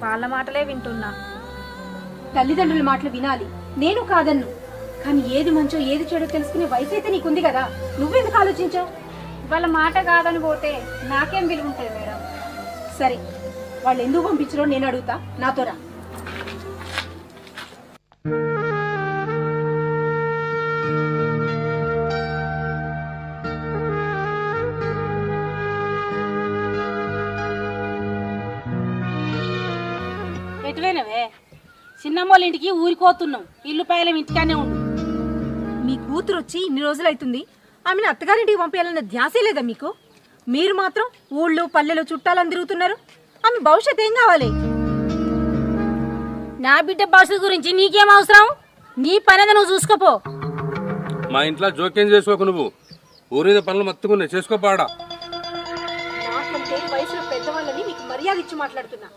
వాళ్ళ మాటలే వింటున్నా. తల్లిదండ్రుల మాటలు వినాలి, నేను కాదన్ను. కానీ ఏది మంచో ఏది చెడో తెలుసుకునే వయసు అయితే నీకుంది కదా, నువ్వెందుకు ఆలోచించావు? వాళ్ళ మాట కాదని పోతే నాకేం విలువ ఉంటుంది మేడం? సరే, వాళ్ళు ఎందుకు పంపించరో నేను అడుగుతా, నాతో రా. ఎటువైనవే? చిన్నమ్మోళ్ళ ఇంటికి ఊరికోతున్నాం, ఇల్లు పైలం ఇంటికానే ఉండు. మీ కూతురు వచ్చి ఇన్ని రోజులైతుంది, ఆమెను అత్తగారింటికి పంపించాలన్న ధ్యాసే లేదా మీకు? మీరు మాత్రం ఊళ్ళు పల్లెలు చుట్టాలని తిరుగుతున్నారు. ఆమె భవిష్యత్ ఏం కావాలి? నా బిడ్డ భవిష్యత్తు గురించి నీకేం అవసరం? నీ పనేది నువ్వు చూసుకోపో. మా ఇంట్లో జోక్యం చేసుకోకు, నువ్వు ఊరిన పనులు మత్తుకున్నాయి, చేసుకోపాడా. నాకంటే వయసులో పెద్దవాళ్ళని మీకు మర్యాద ఇచ్చి మాట్లాడుతున్నా.